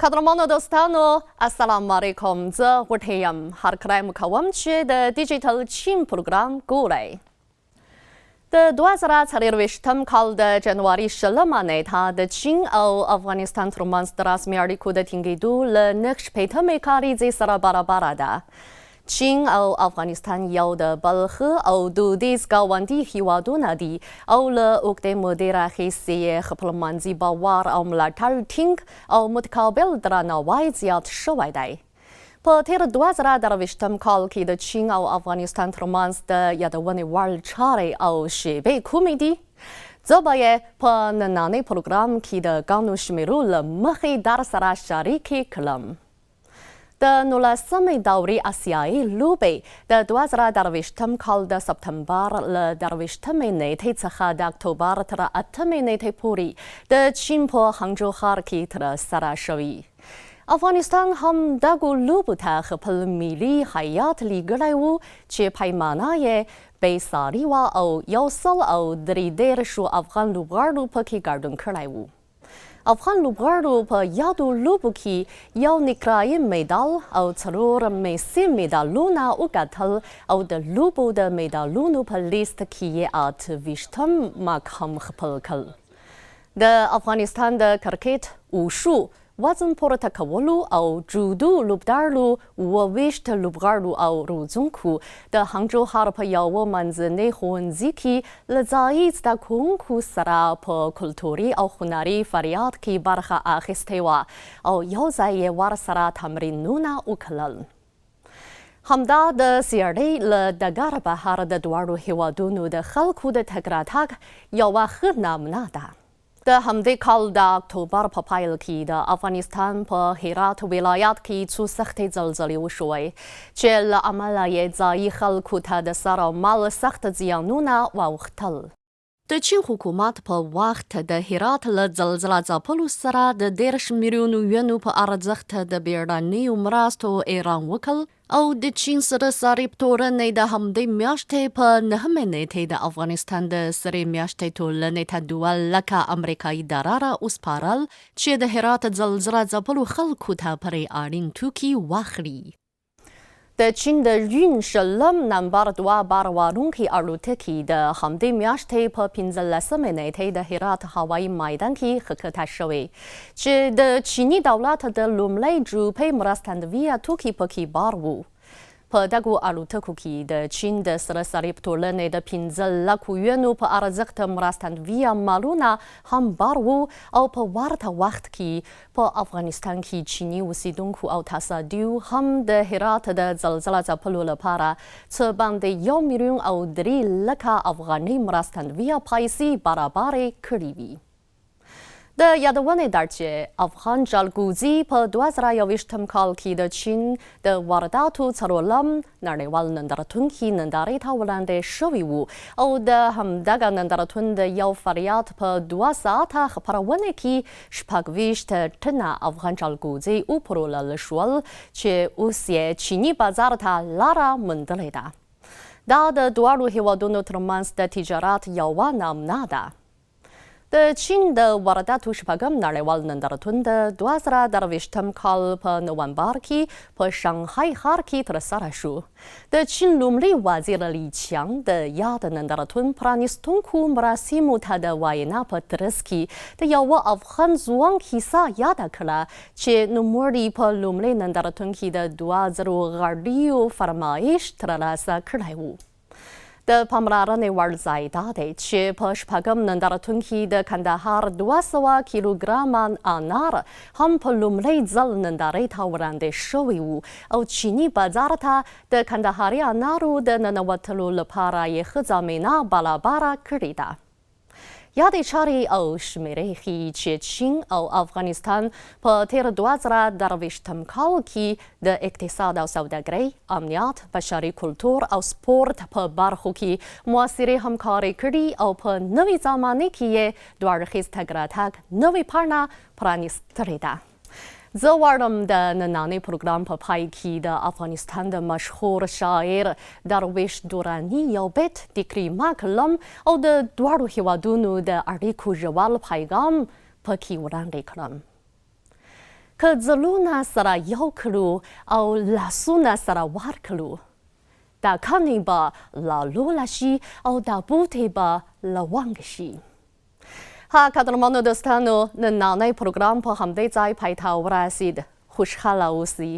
قدرمانو دوستانو السلام علیکم. زه غوټه یم. هر کله مو کوم چې د ډیجیټل چین پروګرام ګورئ. د 2024 کال د جنوري 20 نیټه د چین او افغانستان ترمنځ د رسمي اړیکو د ټینګېدو له نهه شپېتمې کاریزې سره برابره ده. چین او افغانستان یو د بل ښه او دودیز ګاونډي هیوادونه دي او له اوږدې مودې راهیسې یې خپلمنځي باور او ملاتړ ټینګ او متقابل درناوی زیات شوی دی. په تیر 2023 کال کې د چین او افغانستان ترمنځ د یادونې وړ چارې او شیبې کومې دي؟ زه به یې په نننۍ پروګرام کې د ګڼو شمېرو له مخې در سره شریکې کړم. د 19مې دورې آسیایي لوبې د 2023 کال د سپتمبر له 23مې نیټې څخه د اکتوبر تر 8مې نیټې پورې د چین په هنګجو ښار کې ترسره شوي. افغانستان هم دغو لوبو ته خپل ملي هیات لیږلی و چې پیمانه یې بېساري وه او 133 افغان لوبغاړو پکې ګډون کړی و. افغان لوبغاړو په یادو لوبو کې یو نیکرایي میدال او 4 میسي میدالونه وګټل او د لوبو د میدالونو په لیست کې یې 28 مقام خپل کړ. د افغانستان د کرکټ، وشو، وزن پورته کولو او جودو لوبډارو 28 لوبغاړو او روزونکو د هنګجو ښار په یوه منځني ښوونځي کې له ځایي زده کوونکو سره په کلتوري او هنري فعالیت کې برخه اخیستې وه او یو ځای یې ورسره تمرینونه وکړل. همدا د څېړۍ له ډګره بهر د دواړو هیوادونو د خلکو د تګ راتګ یوه ښه نمونه ده. د همدې کال د اکتوبر په پیل کې د افغانستان په هرات ولایت کې څو سختې زلزلې وشوې چې له امله یې ځایي خلکو ته د سر او مال سخت زیانونه واوښتل. د چین حکومت په وخت د هرات له زلزله ځپلو سره د 10 میلیونو ینو په ارزښت د بیړنیو مرستو اعلان وکړ او د چین سره صریب تورنې د همدې میاشتې په 9مې نیټې د افغانستان د سرې میاشتې ټولنې ته 2 لکه امریکایي ډالره وسپارل چې د هرات زلزله ځپلو خلکو ته پرې اړین توکي واخلي. د چین د ژین 20 نمبر 2 بار وړونکې الوتکې د همدې میاشتې په 15مې نیټې د هرات هوایي میدان کې ښکته شوې چې د چیني دولت د لومړۍ ګروپۍ مرستندویه توکي پکې بار وو. په دغو الوتکو کې د چین د سره صلیب ټولنې د 15 لکو ینو په ارزښت مرستندویه مالونه هم بار وو او په ورته وخت کې په افغانستان کې چیني اوسیدونکو او تصادیو هم د هرات د زلزله ځپلو لپاره څه باندې 1 میلیون او 3 لکه افغاني مرستندویه پیسې برابرې کړې وي. د یادونې ده چې افغان جلغوزي په 2021 کال کې د چین د وارداتو څلورم نړیوال نندارتون کې نندارې ته وړاندې شوي وو او د همدغه نندارتون د یو فعالیت په 2 ساعته خپرونه کې 26 ټنه افغان جلغوزي وپلورل شول چې اوس یې چیني بازار ته لاره موندلې ده. دا د دواړو هیوادونو ترمنځ د تجارت یوه نمونه ده. د چین د وارداتو 6م نړیوال نندارتون د 2023 کال په نومبر کې په شانګهای ښار کې ترسره شو. د چین لومړي وزیر لی چیانګ د یاد نندارتون پرانیستونکو مراسمو ته د وینا په ترڅ کې د یوه افغان ځوان کیسه یاده کړه چې نوموړي په لومړي نندارتون کې د 2000 غړیو فرمایش ترلاسه کړی و. د پاملرنې وړ ځای دا دی چې په 6م نندارتون کې د کندهار 200 کیلوګرامه انار هم په لومړي ځل نندارې ته وړاندې شوي وو او چیني بازار ته د کندهاري انارو د ننوتلو لپاره یې ښه زمینه برابره کړې ده. یادې چارې او شمیرې ښیي چې چین او افغانستان په تیر 2023 کال کې د اقتصاد او سوداګرۍ، امنیت، بشري کلتور او سپورت په برخو کې مؤثرې همکارۍ کړي او په نوې زمانه کې یې دوه اړخیز تګ راتګ نوې پاڼه پرانیستلې ده. زه غواړم د نننۍ پروګرام په پای کې د افغانستان د مشهور شاعر درویش دوراني یو بیت تکرار کړم او د دواړو هیوادونو د اړیکو ژور پیغام پکې وړاندې کړم. که زړونه سره یو کړو او لاسونه سره ورکړو دا کاڼي به لا لوله شي او دا بوټي به لونګ شي. قدرمنو دوستانو، نننی پروګرام په همدې ځای پای ته ورسید. خوشحاله اوسئ.